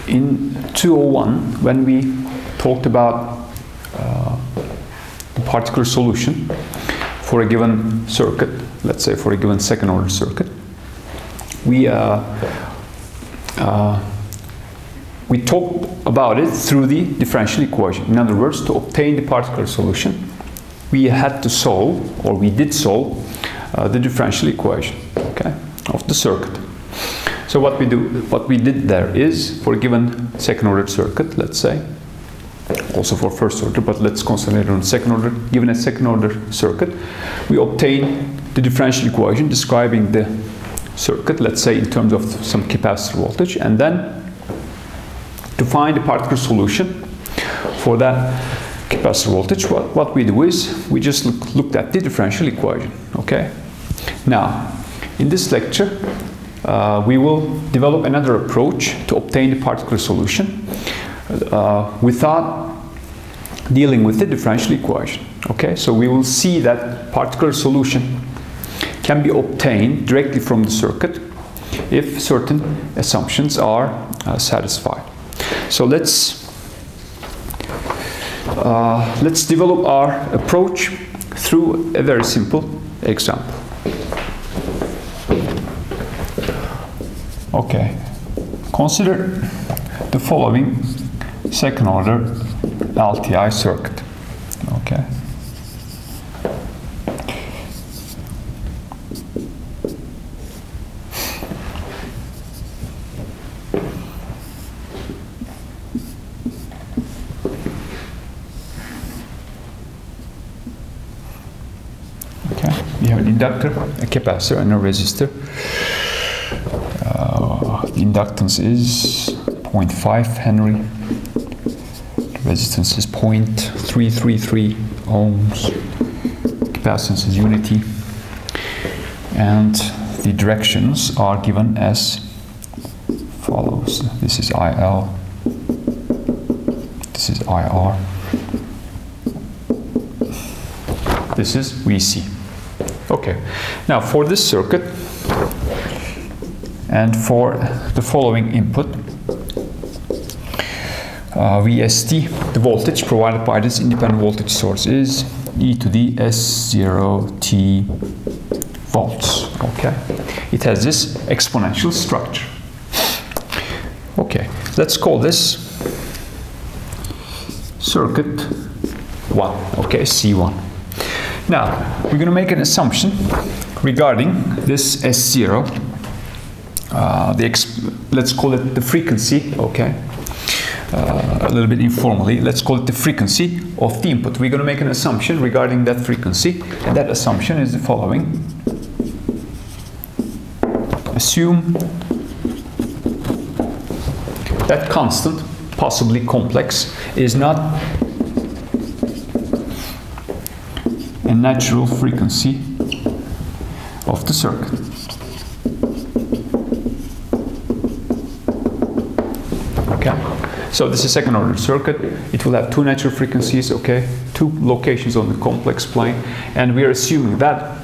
In 201, when we talked about the particular solution for a given circuit, let's say for a given second order circuit, we talked about it through the differential equation. In other words, to obtain the particular solution, we had to solve, or we did solve, the differential equation, okay, of the circuit. So what we did there is, for a given second order circuit, let's say, also for first order, but let's concentrate on second order. Given a second order circuit, we obtain the differential equation describing the circuit, let's say in terms of some capacitor voltage, and then to find the particular solution for that capacitor voltage, what we do is we just looked at the differential equation, okay? Now, in this lecture, we will develop another approach to obtain the particular solution without dealing with the differential equation, okay? So we will see that particular solution can be obtained directly from the circuit if certain assumptions are satisfied. So let's develop our approach through a very simple example. Okay, consider the following second order LTI circuit. Okay. We have an inductor, a capacitor, and a resistor. The inductance is 0.5 Henry. The resistance is 0.333 ohms. Capacitance is unity. And the directions are given as follows. This is IL. This is IR. This is VC. Okay, now for this circuit and for the following input, VST, the voltage provided by this independent voltage source is e to the S0t volts. Okay, it has this exponential structure. Okay, let's call this circuit 1, okay, C1. Now, we're going to make an assumption regarding this S0, let's call it the frequency, okay, a little bit informally, let's call it the frequency of the input. We're going to make an assumption regarding that frequency, and that assumption is the following. Assume that constant, possibly complex, is not a natural frequency of the circuit. Okay, so this is second order circuit. It will have two natural frequencies, okay, two locations on the complex plane, and we are assuming that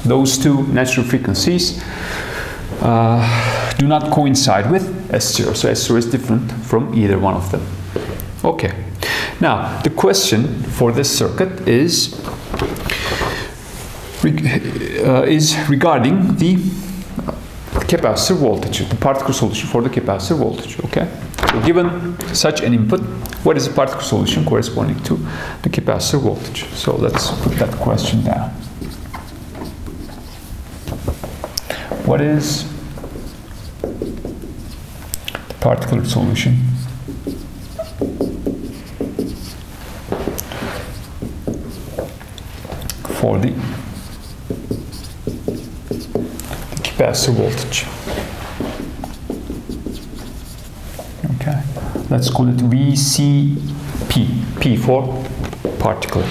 those two natural frequencies do not coincide with S0. So S0 is different from either one of them. Okay, now the question for this circuit is regarding the capacitor voltage, the particular solution for the capacitor voltage. Okay, so given such an input, what is the particular solution corresponding to the capacitor voltage? So let's put that question down. What is the particular solution for the capacitor voltage? Okay, let's call it VCP, P for particular.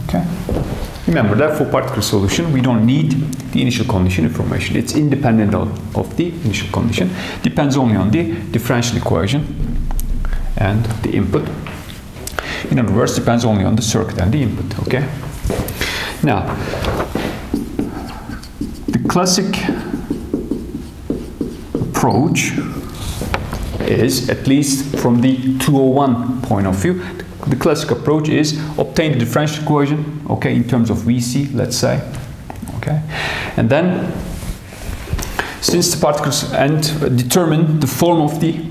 Okay, remember that for particular solution we don't need the initial condition information. It's independent of the initial condition, depends only on the differential equation and the input. In other words, depends only on the circuit and the input. Okay, now classic approach is, at least from the 201 point of view, the classic approach is obtain the differential equation, okay, in terms of VC, let's say, okay, and then since the particles, and determine the form of the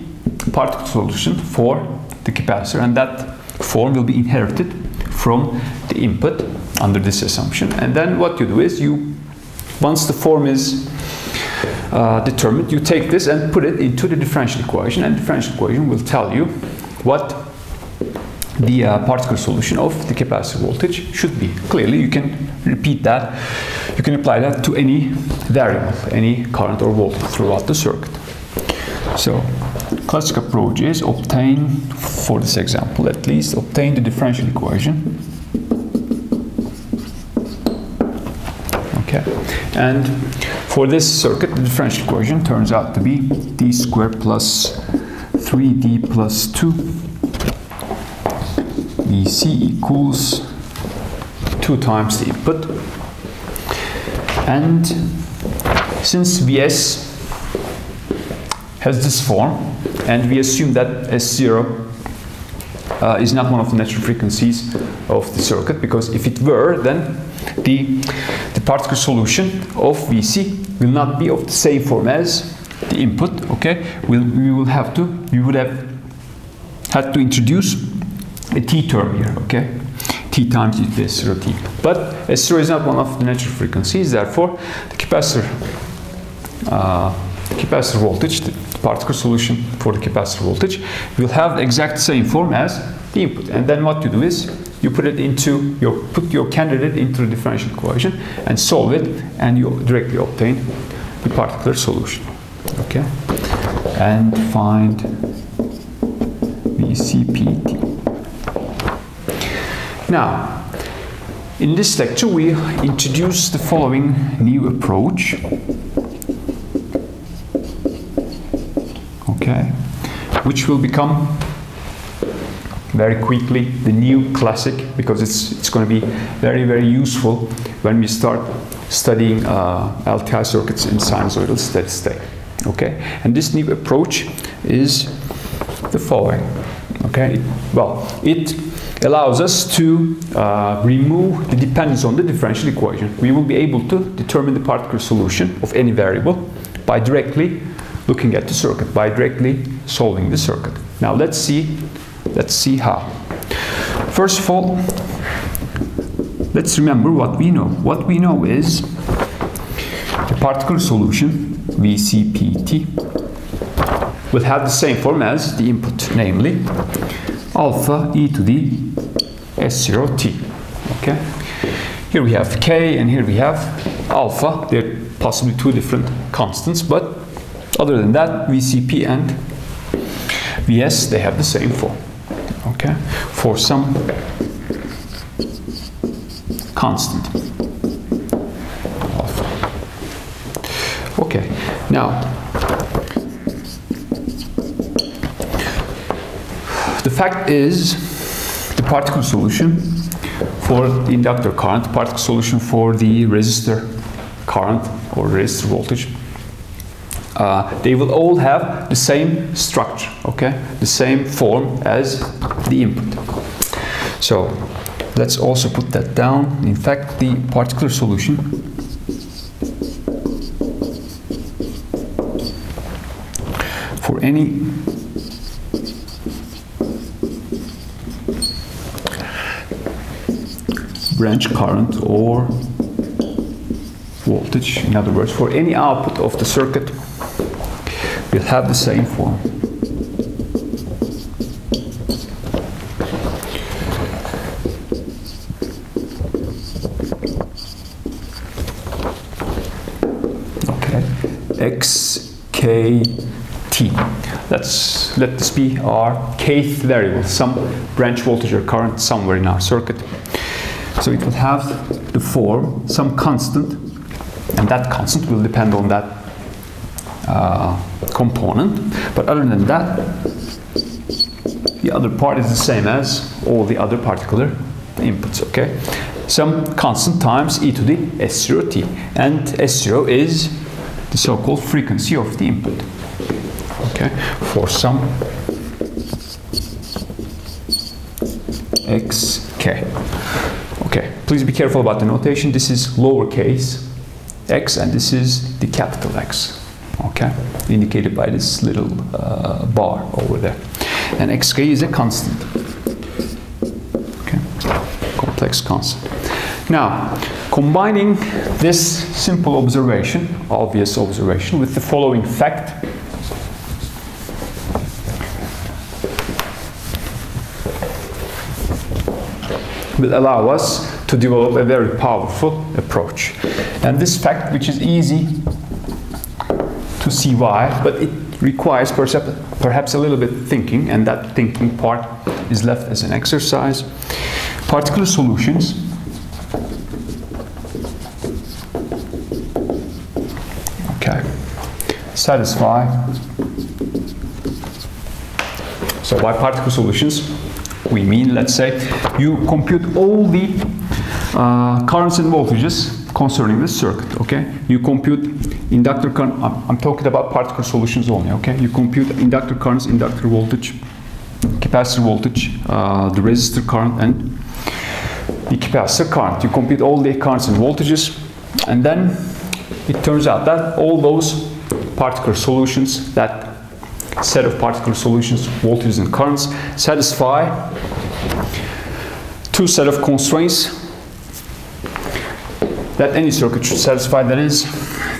particle solution for the capacitor, and that form will be inherited from the input under this assumption. And then what you do is, once the form is determined, you take this and put it into the differential equation, and the differential equation will tell you what the particle solution of the capacitor voltage should be. Clearly, you can repeat that, you can apply that to any variable, any current or voltage throughout the circuit. So, classic approach is obtain, for this example at least, obtain the differential equation. Okay, and for this circuit, the differential equation turns out to be d squared plus 3d plus 2 Vc equals 2 times the input. And since Vs has this form, and we assume that S0 is not one of the natural frequencies of the circuit, because if it were, then the particle solution of Vc will not be of the same form as the input. Okay, we would have had to introduce a t term here. Okay, t times S0 t. But S0 is not one of the natural frequencies. Therefore, the capacitor voltage, the particle solution for the capacitor voltage, will have the exact same form as the input. And then what you do is you put your candidate into the differential equation and solve it, and you directly obtain the particular solution. Okay, and find VCPT. Now, in this lecture, we introduce the following new approach. Okay, which will become very quickly the new classic, because it's going to be very, very useful when we start studying LTI circuits in sinusoidal steady state. Okay, and this new approach is the following. Okay, it allows us to remove the dependence on the differential equation. We will be able to determine the particle solution of any variable by directly looking at the circuit, by directly solving the circuit. Now let's see how. First of all, let's remember what we know. What we know is the particle solution, VCPT, will have the same form as the input, namely alpha e to the S0t. Okay? Here we have k and here we have alpha. They're possibly two different constants, but other than that, VCP and Vs, they have the same form. Okay? For some constant alpha. Okay. Now, the fact is, the particle solution for the inductor current, the particle solution for the resistor current or resistor voltage, they will all have the same structure, okay? The same form as the input. So let's also put that down. In fact, the particular solution for any branch current or voltage, in other words, for any output of the circuit, will have the same form. Okay, xkt. Let this be our kth variable, some branch voltage or current somewhere in our circuit. So it will have the form, some constant, and that constant will depend on that component. But other than that, the other part is the same as all the other particular inputs, okay? some constant times e to the S0t. And S0 is the so-called frequency of the input. Okay, for some xk. Okay, please be careful about the notation. This is lowercase x and this is the capital X. Okay, indicated by this little bar over there. And xk is a constant. Okay, complex constant. Now, combining this simple observation, obvious observation, with the following fact, will allow us to develop a very powerful approach. And this fact, which is easy to see why, but it requires perhaps a little bit thinking, and that thinking part is left as an exercise. Particular solutions satisfy. So by particle solutions, we mean, let's say, you compute all the currents and voltages concerning this circuit, okay? You compute inductor current, I'm talking about particle solutions only, okay? You compute inductor currents, inductor voltage, capacitor voltage, the resistor current, and the capacitor current. You compute all the currents and voltages, and then it turns out that all those particle solutions, that set of particle solutions, voltages and currents, satisfy two set of constraints that any circuit should satisfy, that is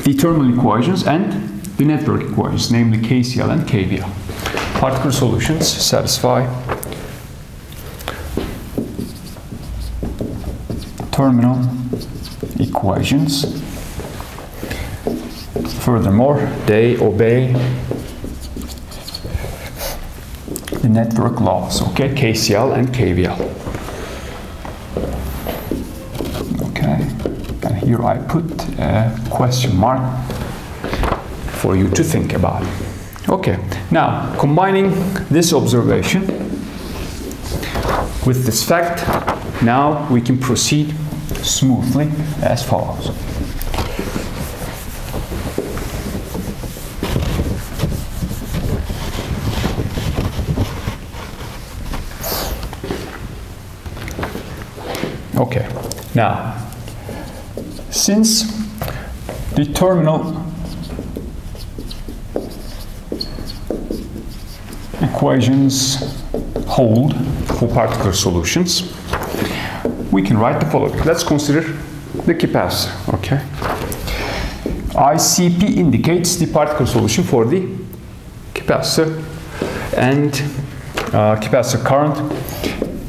the terminal equations and the network equations, namely KCL and KVL. Particle solutions satisfy terminal equations. Furthermore, they obey the network laws, okay, KCL and KVL. Okay, and here I put a question mark for you to think about. Okay, now combining this observation with this fact, now we can proceed smoothly as follows. Okay, now, since the terminal equations hold for particular solutions, we can write the following. Let's consider the capacitor, okay? ICP indicates the particle solution for the capacitor, and capacitor current,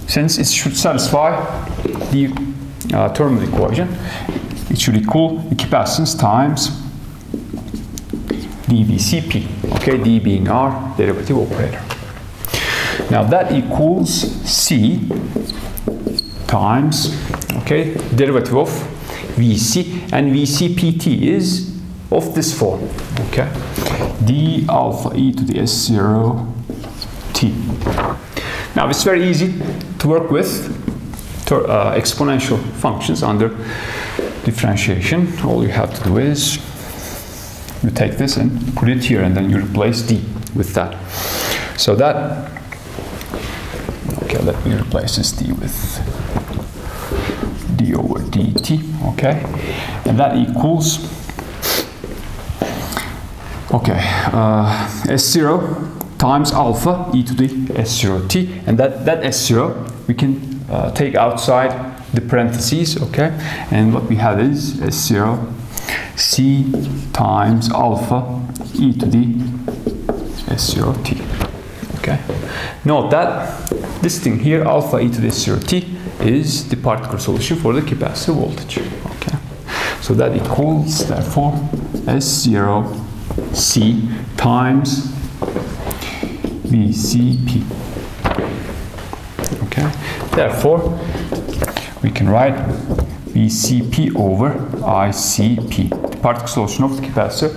since it should satisfy the terminal equation, it should equal the capacitance times dVCP, okay, d being our derivative operator. Now that equals C times, okay, derivative of Vc, and Vcpt is of this form, okay, d alpha e to the S0 t. Now it's very easy to work with exponential functions under differentiation. All you have to do is you take this and put it here, and then you replace d with that. So that, okay, let me replace this d with d over dt, okay, and that equals, okay, S0 times alpha e to the S0t, and that S0 we can take outside the parentheses, okay, and what we have is S0 c times alpha e to the S0t, okay. Note that this thing here, alpha e to the S0t, is the particle solution for the capacitor voltage, okay. So that equals, therefore, S0 c times VCP, okay. Therefore, we can write VCP over ICP, the particle solution of the capacitor,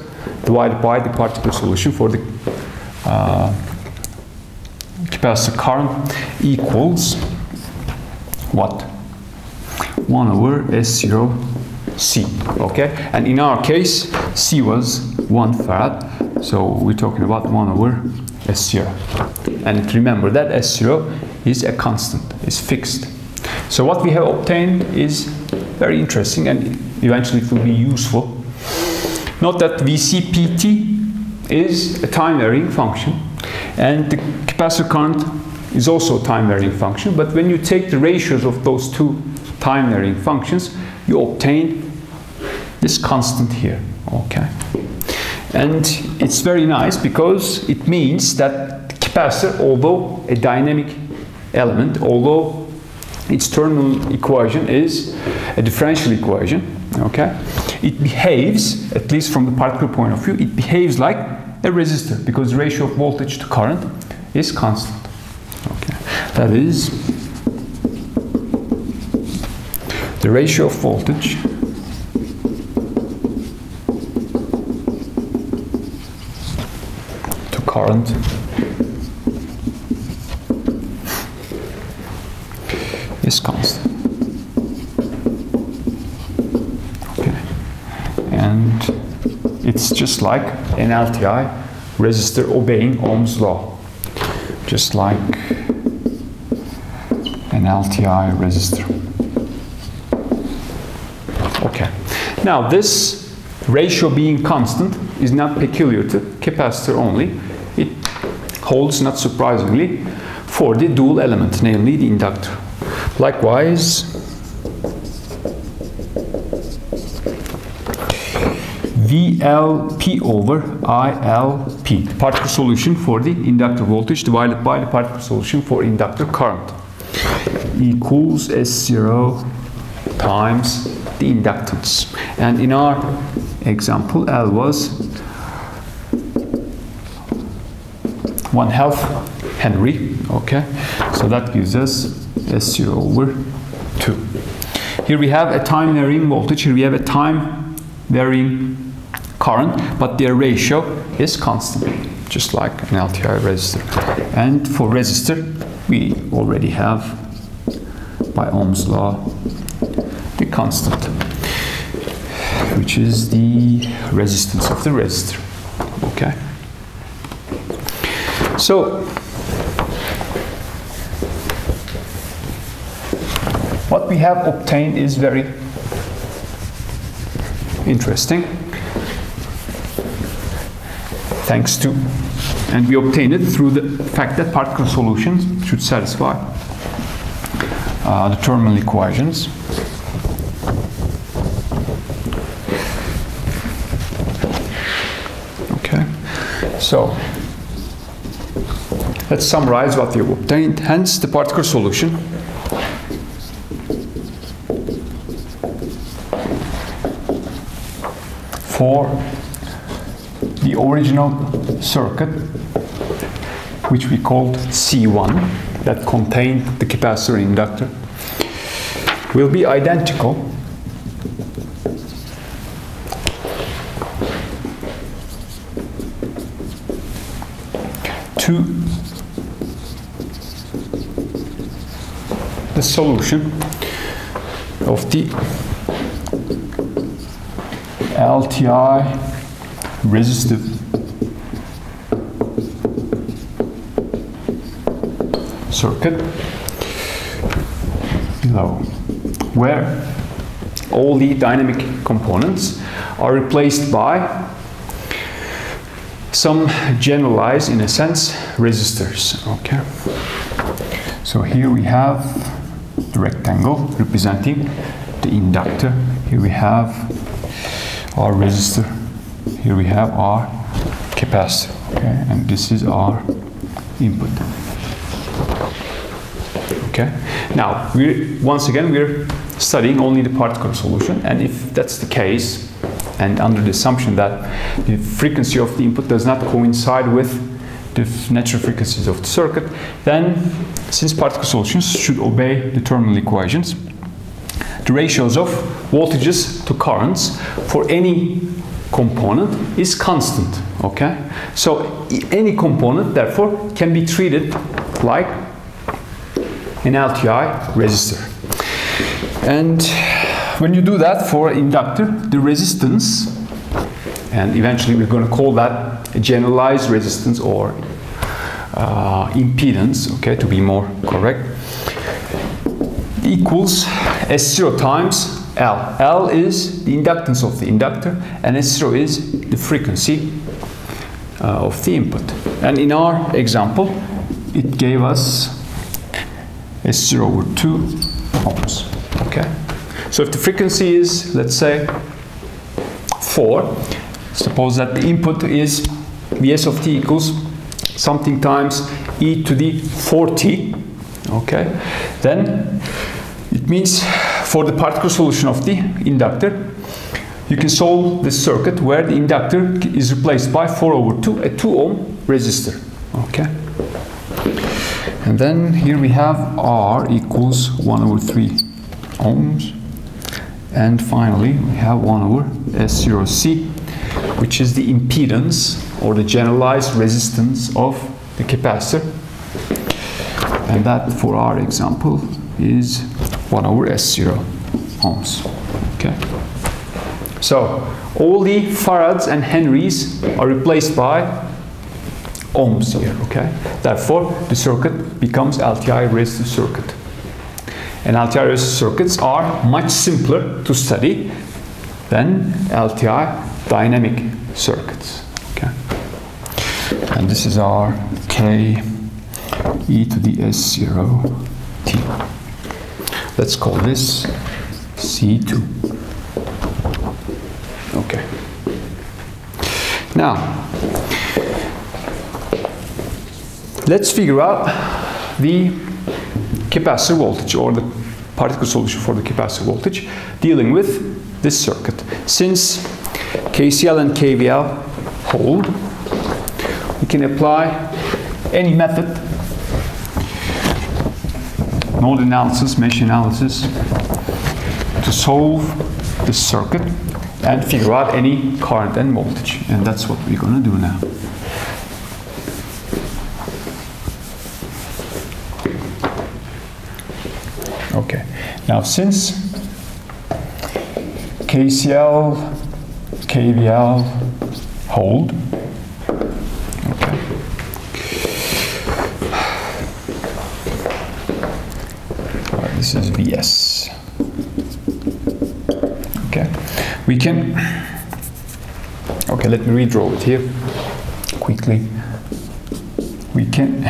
divided by the particle solution for the capacitor current, equals what? 1 over S0 C, okay? And in our case, C was 1 farad, so we're talking about 1 over S0. And remember that S0 is a constant, is fixed. So what we have obtained is very interesting and eventually it will be useful. Note that VCPT is a time varying function and the capacitor current is also a time varying function, but when you take the ratios of those two time varying functions, you obtain this constant here, okay? And it's very nice because it means that the capacitor, although a dynamic element, although its terminal equation is a differential equation, okay, it behaves, at least from the particle point of view, it behaves like a resistor because the ratio of voltage to current is constant. Okay, that is the ratio of voltage to current is constant. Okay, and it's just like an LTI resistor obeying Ohm's law, just like an LTI resistor. Okay, now this ratio being constant is not peculiar to capacitor only. It holds, not surprisingly, for the dual element, namely the inductor. Likewise, VLP over ILP, the particle solution for the inductor voltage divided by the particle solution for inductor current, equals S0 times the inductance. And in our example, L was 1/2 Henry, okay? So that gives us S0 over 2. Here we have a time varying voltage, here we have a time varying current, but their ratio is constant, just like an LTI resistor. And for resistor, we already have, by Ohm's law, the constant, which is the resistance of the resistor. Okay? So, what we have obtained is very interesting. Thanks to, and we obtained it through the fact that particle solutions should satisfy the terminal equations. Okay, so let's summarize what we have obtained. Hence, the particle solution for the original circuit, which we called C1, that contained the capacitor and inductor, will be identical to the solution of the LTI resistive circuit below, where all the dynamic components are replaced by some generalized, in a sense, resistors. Okay, so here we have the rectangle representing the inductor. Here we have our resistor. Here we have our capacitor, okay, and this is our input. Okay. Now, once again we're studying only the particle solution, and if that's the case, and under the assumption that the frequency of the input does not coincide with the natural frequencies of the circuit, then since particle solutions should obey the terminal equations, the ratios of voltages to currents for any component is constant. Okay, so any component therefore can be treated like an LTI resistor. And when you do that for an inductor, the resistance, and eventually we're going to call that a generalized resistance or impedance, okay, to be more correct, equals S0 times L. L is the inductance of the inductor, and S0 is the frequency of the input. And in our example, it gave us S0 over 2 ohms. Okay? So if the frequency is, let's say, 4, suppose that the input is Vs of t equals something times e to the 4t, okay? Then it means for the particle solution of the inductor, you can solve this circuit where the inductor is replaced by 4 over 2, a 2 ohm resistor, okay? And then here we have R equals 1 over 3 ohms. And finally, we have 1 over S0C, which is the impedance or the generalized resistance of the capacitor. And that, for our example, is 1 over S0 ohms. Okay. So, all the farads and henries are replaced by ohms here. Okay. Therefore, the circuit becomes LTI resistive circuit. And LTI resistive circuits are much simpler to study than LTI dynamic circuits. Okay. And this is our K e to the S0 t. Let's call this C2. Okay. Now, let's figure out the capacitor voltage or the particle solution for the capacitor voltage dealing with this circuit. Since KCL and KVL hold, we can apply any method, node analysis, mesh analysis, to solve this circuit and figure out any current and voltage. And that's what we're going to do now. Okay, now since KCL, KVL hold, okay, right, this is Vs. Okay, we can, okay, let me redraw it here quickly. We can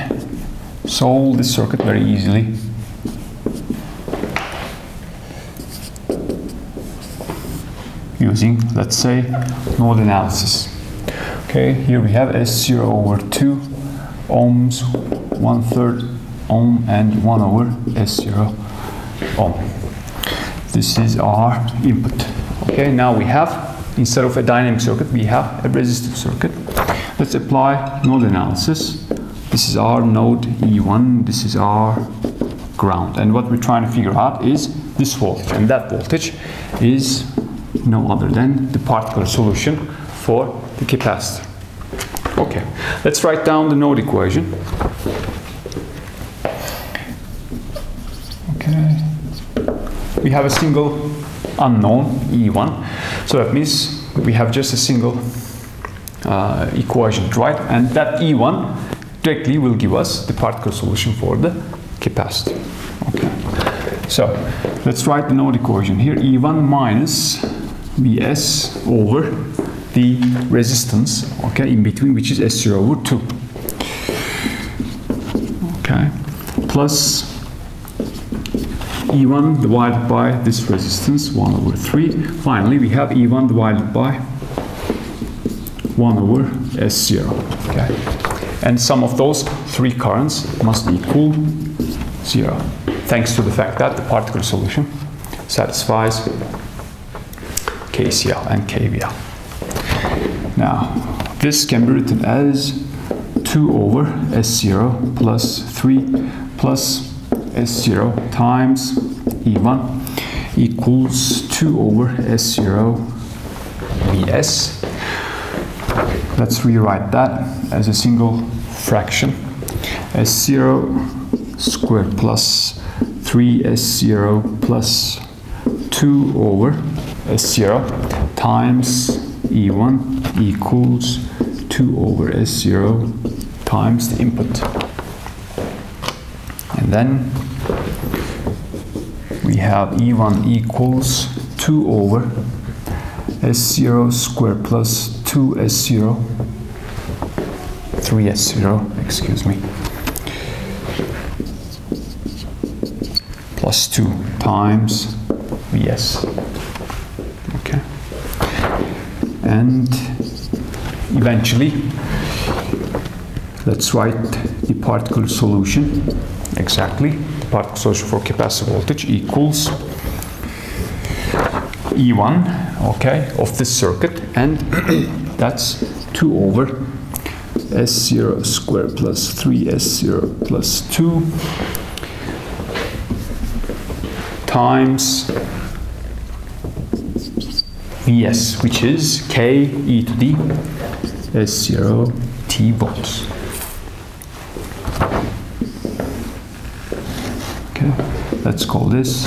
solve this circuit very easily. Using, let's say, node analysis. Okay, here we have S0 over 2 ohms, 1/3 ohm, and 1 over S0 ohm. This is our input. Okay, now we have, instead of a dynamic circuit, we have a resistive circuit. Let's apply node analysis. This is our node E1, this is our ground. And what we're trying to figure out is this voltage, and that voltage is no other than the particle solution for the capacitor. Okay, let's write down the node equation. Okay, we have a single unknown E1, so that means we have just a single equation, right? And that E1 directly will give us the particle solution for the capacitor. Okay, so let's write the node equation here. E1 minus Vs over the resistance, okay, in between, which is S0 over 2. Okay, plus E1 divided by this resistance, 1 over 3. Finally, we have E1 divided by 1 over S0. Okay, and sum of those three currents must equal 0, thanks to the fact that the particle solution satisfies KCL and KVL. Now, this can be written as 2 over S0 plus 3 plus S0 times E1 equals 2 over S0 Vs. Let's rewrite that as a single fraction. S0 squared plus 3 S0 plus 2 over S0 times E1 equals 2 over S0 times the input. And then we have E1 equals 2 over S0 squared plus 2S0, 3S0, excuse me, plus 2 times Vs. Okay. And eventually, let's write the particular solution exactly. The particle solution for capacitor voltage equals E1, okay, of this circuit, and that's 2 over S0 squared plus 3S0 plus 2 times Vs, which is K e to the S0 t volts. Okay, let's call this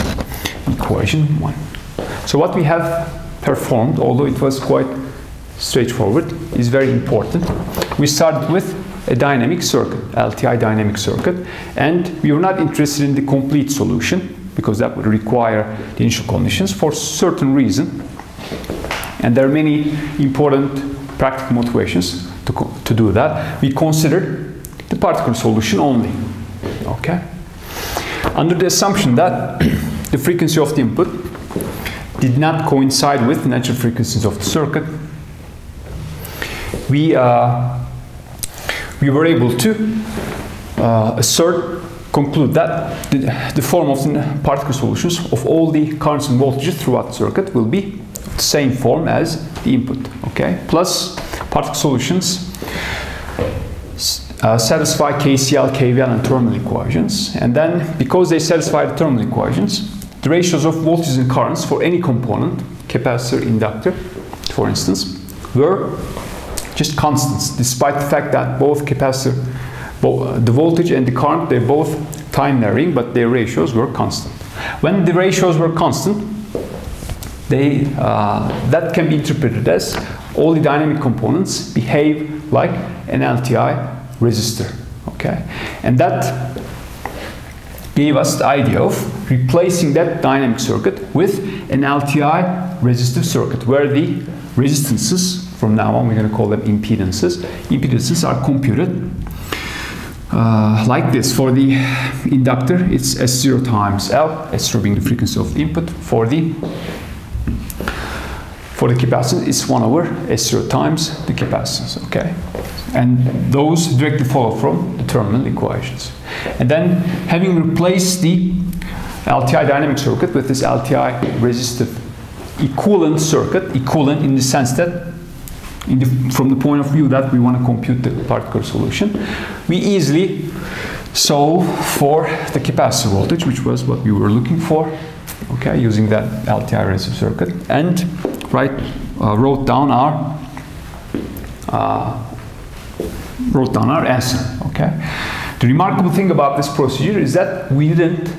equation 1. So what we have performed, although it was quite straightforward, is very important. We started with a dynamic circuit, LTI dynamic circuit, and we were not interested in the complete solution because that would require the initial conditions for certain reason. And there are many important practical motivations to do that. We considered the particle solution only. Okay? Under the assumption that the frequency of the input did not coincide with the natural frequencies of the circuit, we were able to conclude that the form of the particle solutions of all the currents and voltages throughout the circuit will be the same form as the input. Okay? Plus, particle solutions satisfy KCL, KVL, and terminal equations. And then, because they satisfy the terminal equations, the ratios of voltages and currents for any component, capacitor, inductor, for instance, were just constants, despite the fact that both capacitor, the voltage and the current, they're both time varying, but their ratios were constant. When the ratios were constant, that can be interpreted as all the dynamic components behave like an LTI resistor. Okay? And that gave us the idea of replacing that dynamic circuit with an LTI resistive circuit, where the resistances, from now on we're going to call them impedances, are computed like this. For the inductor, it's S0 times L, S0 being the frequency of the input. For the capacitor, it's 1 over S0 times the capacitance. Okay? And those directly follow from the terminal equations. And then, having replaced the LTI dynamic circuit with this LTI resistive equivalent circuit, equivalent in the sense that from the point of view that we want to compute the particle solution, we easily solve for the capacitor voltage, which was what we were looking for, okay, using that LTI resistive circuit, and wrote down our answer. Okay. The remarkable thing about this procedure is that we didn't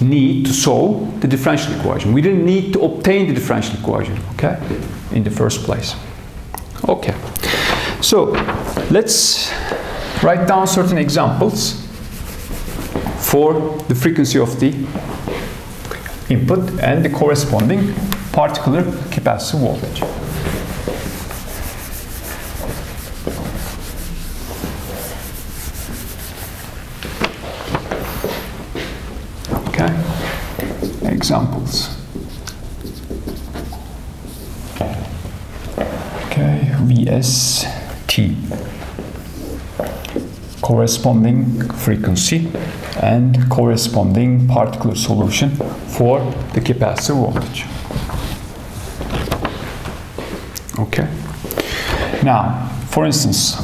need to solve the differential equation. We didn't need to obtain the differential equation, okay, in the first place. Okay. So let's write down certain examples for the frequency of the input and the corresponding particular capacitor voltage. Okay. Examples. Okay, VST, corresponding frequency and corresponding particular solution for the capacitor voltage. Okay. Now, for instance,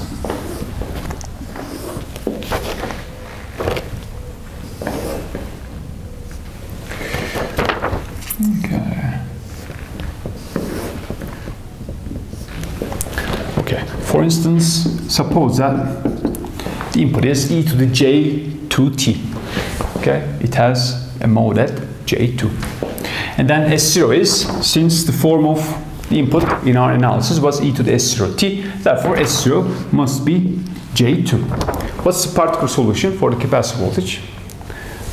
for instance, suppose that the input is e to the j2t. Okay, it has a mode at j2, And then S0 is, since the form of the input in our analysis was e to the S0t, therefore S0 must be J2. What's the particle solution for the capacitor voltage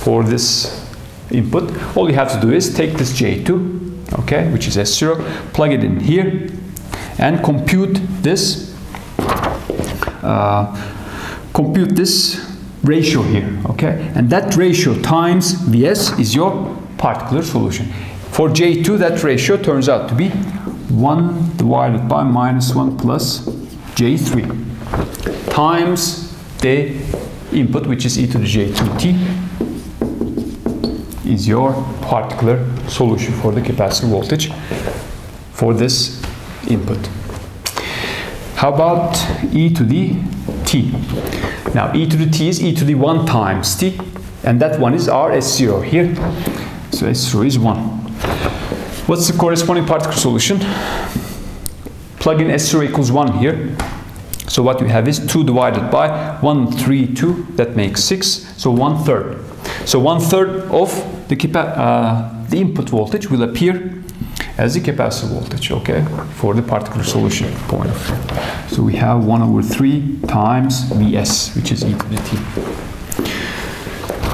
for this input? All you have to do is take this J2, okay, which is S0, plug it in here, and compute this ratio here, okay? And that ratio times Vs is your particular solution. For J2, that ratio turns out to be 1 divided by -1 plus J3 times the input, which is e to the J2t, is your particular solution for the capacitor voltage for this input. How about e to the t? Now e to the t is e to the 1 times t, and that one is our S0 here. So S0 is 1. What's the corresponding particle solution? Plug in S0 equals 1 here. So what you have is 2 divided by 1, 3, 2, that makes 6, so 1/3. So 1/3 of the input voltage will appear as the capacitor voltage, okay, for the particular solution point of view. So we have 1/3 times Vs, which is e to the t.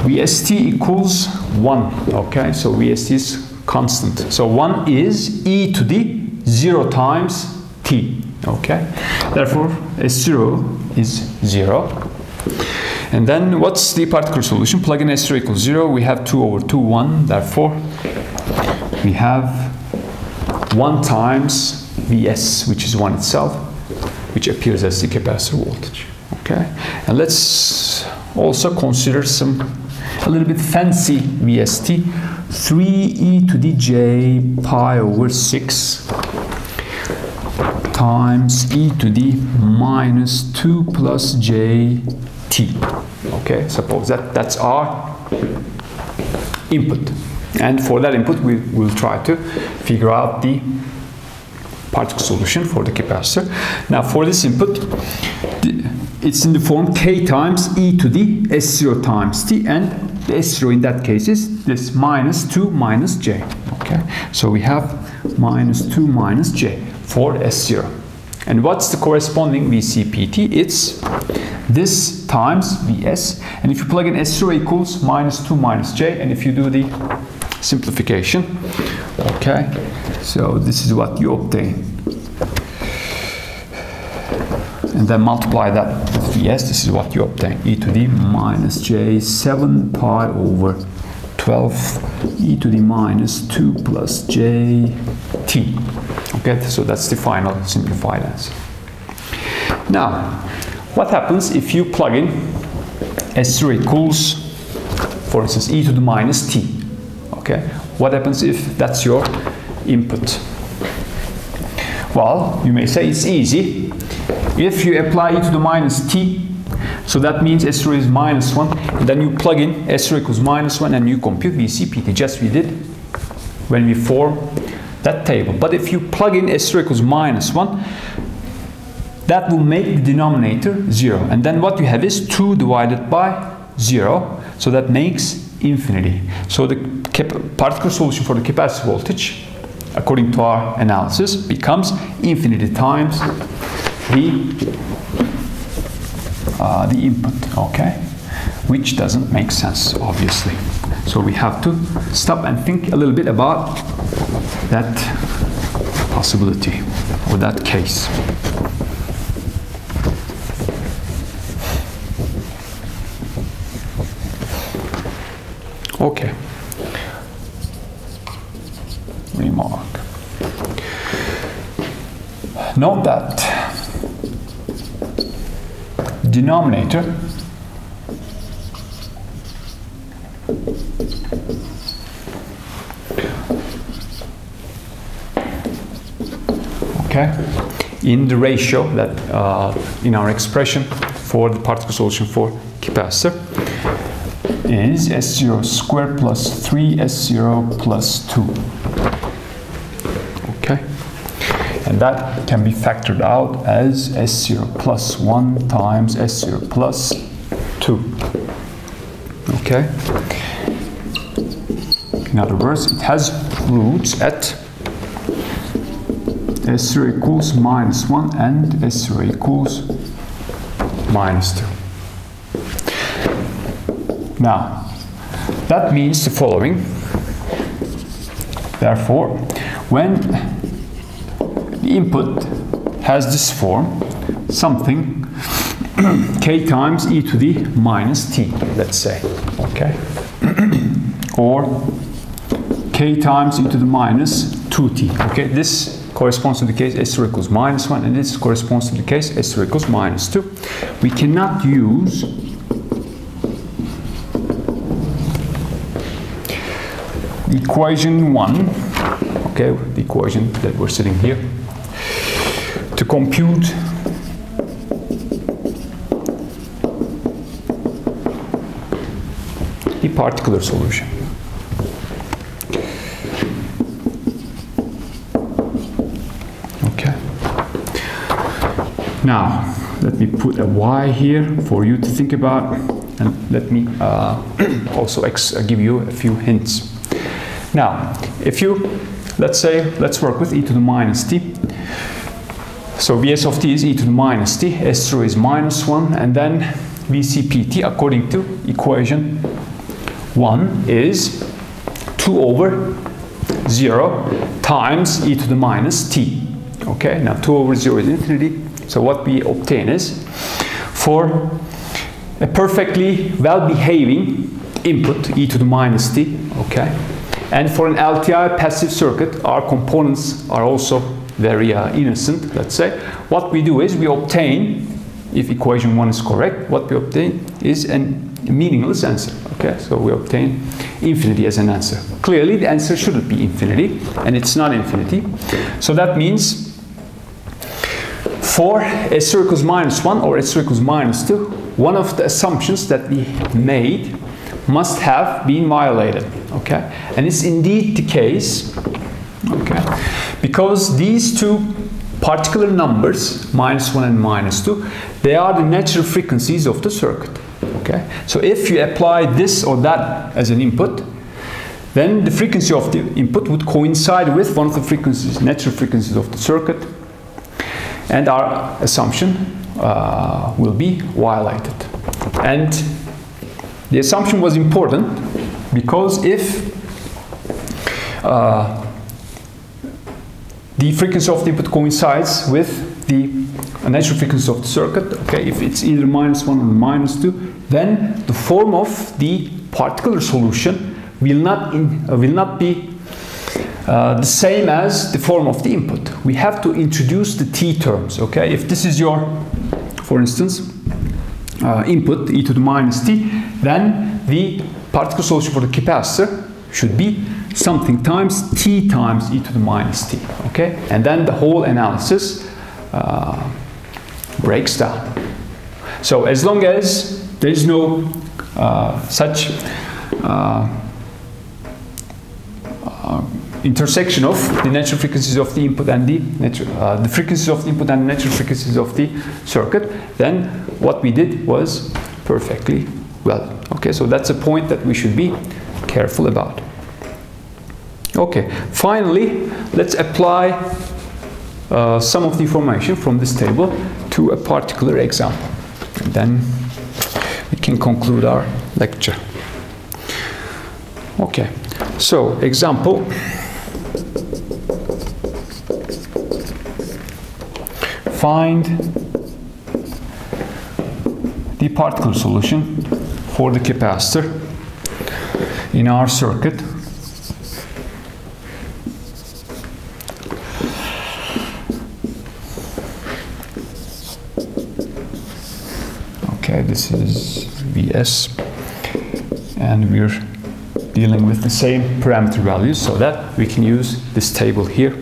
Vst equals 1, okay, so Vst is constant. So 1 is e to the 0 times t, okay. Therefore, S0 is 0. And then what's the particular solution? Plug in S0 equals 0. We have 2/2, 1. Therefore, we have 1 times Vs, which is 1 itself, which appears as the capacitor voltage. Okay. And let's also consider a little bit fancy Vst. 3e to the j pi over 6 times e to the -2 plus jt. Okay, suppose that's our input. And for that input, we will try to figure out the particle solution for the capacitor. Now, for this input, it's in the form k times e to the S0 times t, and the S0 in that case is this -2 minus j. Okay, so we have -2 minus j for S0. And what's the corresponding VCPT? It's this times Vs. And if you plug in S0 equals -2 minus j, and if you do the simplification, okay, so this is what you obtain. And then multiply that with Vs, this is what you obtain. E to the minus j 7 pi over 12 e to the -2 plus j t. Okay, so that's the final simplified answer. Now, what happens if you plug in S0 equals, for instance, e to the -t? Okay, what happens if that's your input? Well, you may say it's easy. If you apply e to the -t, so that means S0 is -1, and then you plug in S0 equals -1 and you compute VCPT, just we did when we form that table. But if you plug in S0 equals -1, that will make the denominator 0. And then what you have is 2 divided by 0, so that makes infinity. So the particle solution for the capacitor voltage, according to our analysis, becomes infinity times the input, okay, which doesn't make sense, obviously. So we have to stop and think a little bit about that possibility or that case. Okay. Remark. Note that denominator okay, in the ratio that in our expression for the particle solution for capacitor is S0 squared plus 3 S0 plus 2. Okay, and that can be factored out as S0 plus 1 times S0 plus 2. Okay, In other words, it has roots at S0 equals minus 1 and S0 equals minus 2. Now, that means the following. Therefore, when the input has this form, something k times e to the minus t, let's say, okay? Or k times e to the minus 2t, okay? This corresponds to the case S0 equals minus 1, and this corresponds to the case S0 equals minus 2. We cannot use the equation 1, okay, the equation that we're sitting here, to compute the particular solution. Okay. Now, let me put a y here for you to think about, and let me also give you a few hints. Now, if you, let's work with e to the minus t. So Vs of t is e to the minus t, S0 is minus 1, and then Vcpt, according to equation 1, is 2 over 0 times e to the minus t. Okay, now 2 over 0 is infinity. So what we obtain is, for a perfectly well-behaving input, e to the minus t, okay, and for an LTI passive circuit, our components are also very innocent, let's say. What we do is we obtain, if equation 1 is correct, what we obtain is a meaningless answer, okay? So we obtain infinity as an answer. Clearly, the answer shouldn't be infinity, and it's not infinity. So that means for S0 equals minus 1 or S0 equals minus 2, one of the assumptions that we made must have been violated, okay? And it's indeed the case, okay? Because these two particular numbers, minus 1 and minus 2, they are the natural frequencies of the circuit, okay? So if you apply this or that as an input, then the frequency of the input would coincide with one of the frequencies, natural frequencies of the circuit, and our assumption will be violated. And the assumption was important because if the frequency of the input coincides with the natural frequency of the circuit, okay, if it's either minus 1 or minus 2, then the form of the particular solution will not be the same as the form of the input. We have to introduce the t terms, okay? If this is your, for instance, input e to the minus t, then the particular solution for the capacitor should be something times t times e to the minus t, okay? And then the whole analysis breaks down. So as long as there is no such intersection of the natural frequencies of the input and the frequencies of the input and the natural frequencies of the circuit, then what we did was perfectly well. Okay, so that's a point that we should be careful about. Okay, finally, let's apply some of the information from this table to a particular example. And then we can conclude our lecture. Okay, so example. Find the particular solution for the capacitor in our circuit. Okay, this is Vs, and we're dealing with the same parameter values so that we can use this table here.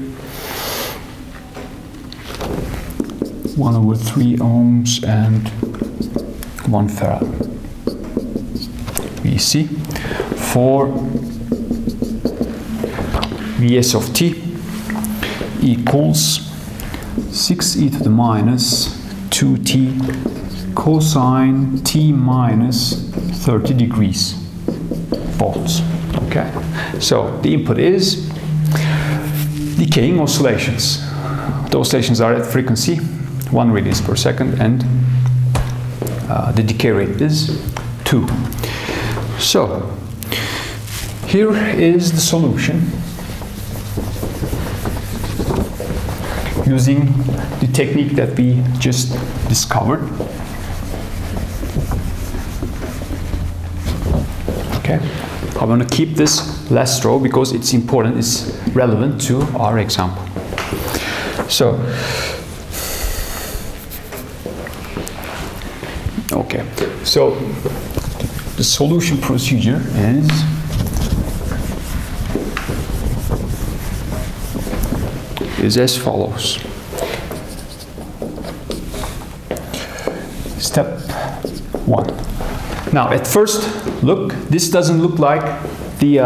1 over 3 ohms and 1 farad. Vc for Vs of t equals 6 e to the minus 2t cosine t minus 30 degrees. volts. Okay, so the input is decaying oscillations. The oscillations are at frequency 1 radians per second, and the decay rate is 2. So here is the solution using the technique that we just discovered. Okay, I'm going to keep this last row because it's important, it's relevant to our example. So, okay, so the solution procedure is as follows. Step 1. Now, at first look, this doesn't look like the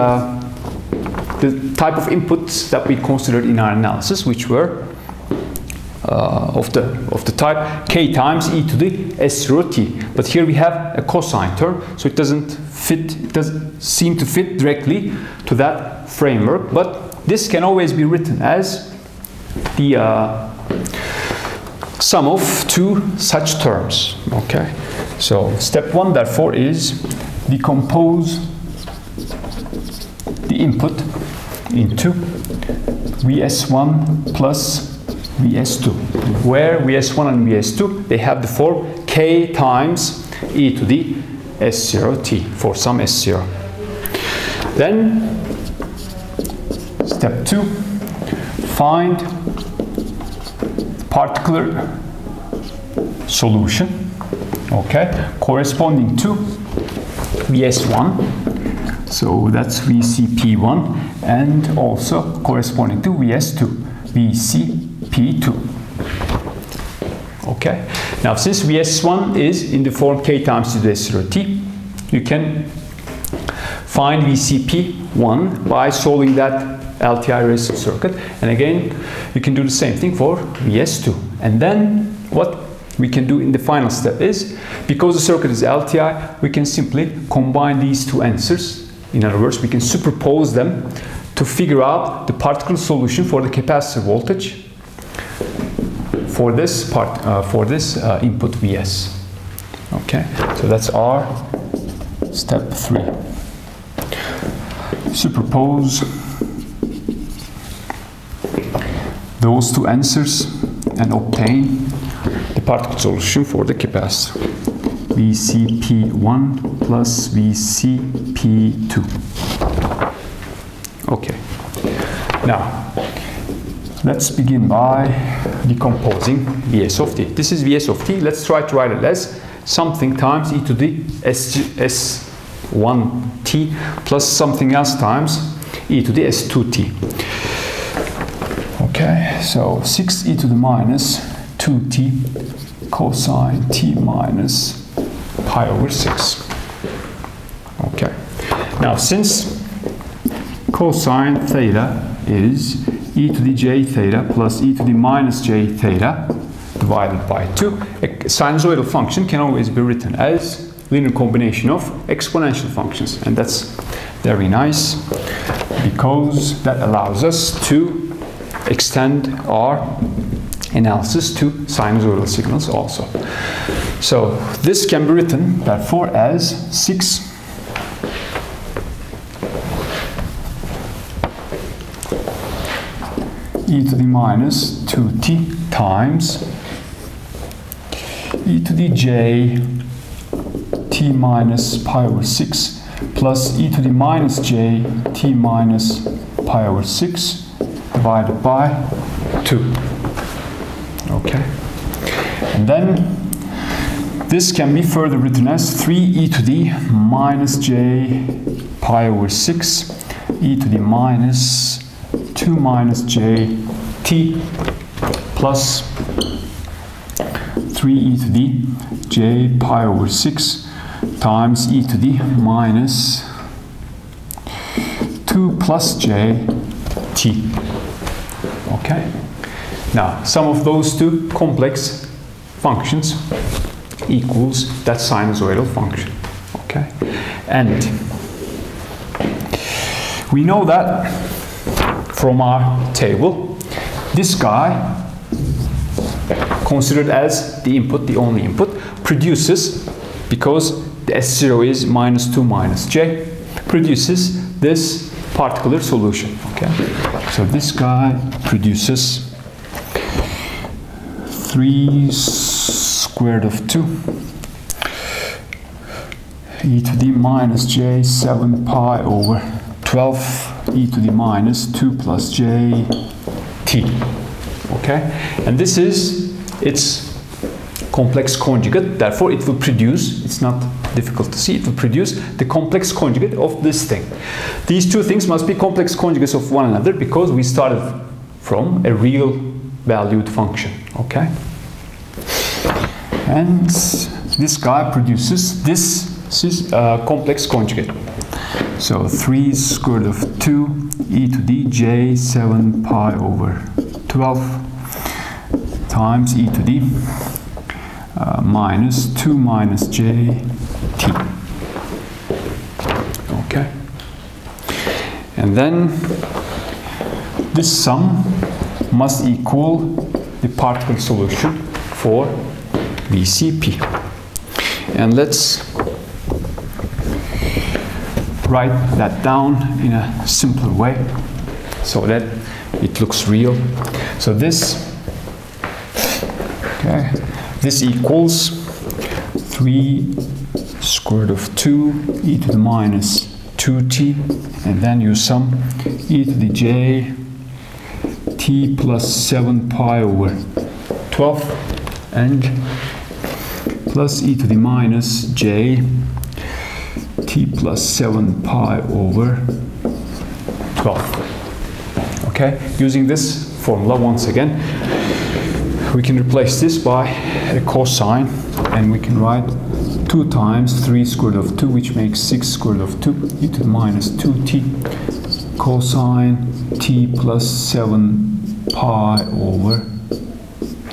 type of inputs that we considered in our analysis, which were of the type k times e to the s0t. But here we have a cosine term, so it doesn't seem to fit directly to that framework. But this can always be written as the sum of two such terms. Okay, so step 1 therefore is decompose the input into Vs1 plus Vs2, where Vs1 and Vs2, they have the form k times e to the s0t for some s0. Then step 2, find particular solution, okay, corresponding to Vs1, so that's Vcp1, and also corresponding to Vs2, Vcp2. Okay, now since Vs1 is in the form k times e to the s0t, you can find Vcp1 by solving that LTI resistor circuit, and again you can do the same thing for Vs2. And then what we can do in the final step is, because the circuit is LTI, we can simply combine these two answers. In other words, we can superpose them to figure out the particular solution for the capacitor voltage for this part, input Vs. Okay, so that's our step 3. Superpose those two answers and obtain the particle solution for the capacitor. Vcp1 plus Vcp2. Okay. Now, let's begin by decomposing Vs of t. This is Vs of t. Let's try to write it as something times e to the s1t plus something else times e to the s2t. Okay, so 6e to the minus 2t cosine t minus pi over 6. Okay, now since cosine theta is e to the j theta plus e to the minus j theta divided by 2, a sinusoidal function can always be written as linear combination of exponential functions, and that's very nice because that allows us to extend our analysis to sinusoidal signals also. So this can be written therefore as 6 e to the minus 2t times e to the j t minus pi over 6 plus e to the minus j t minus pi over 6 divided by 2. Okay, and then this can be further written as 3e to the minus j pi over 6 e to the minus 2 minus j t plus 3e to the j pi over 6 times e to the minus 2 plus j t. Okay, now sum of those two complex functions equals that sinusoidal function. Okay, and We know that from our table, this guy, considered as the input, the only input, produces, because the S0 is minus 2 minus j, produces this particular solution. Okay, so this guy produces 3 squared of 2 e to the minus j 7 pi over 12 e to the minus 2 plus j t. Okay, and this is its complex conjugate, therefore it will produce, it's not difficult to see, it will produce the complex conjugate of this thing. These two things must be complex conjugates of one another because we started from a real valued function. Okay, and this guy produces this complex conjugate. So 3 square root of 2 e to the j 7 pi over 12 times e to the minus 2 minus j t. Okay, and then this sum must equal the particle solution for VCP. And let's write that down in a simpler way so that it looks real. So this, okay, this equals 3 square root of 2 e to the minus 2t, and then you sum e to the j t plus 7 pi over 12 and plus e to the minus j t plus 7 pi over 12. Okay, using this formula once again, we can replace this by a cosine, and we can write 2 times 3 square root of 2, which makes 6 square root of 2 e to the minus 2t cosine t plus 7 pi over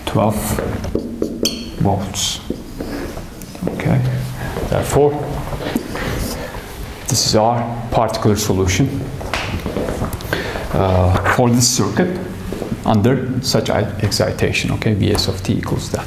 12 volts. Okay, therefore this is our particular solution for this circuit under such excitation. Okay, Vs of t equals that.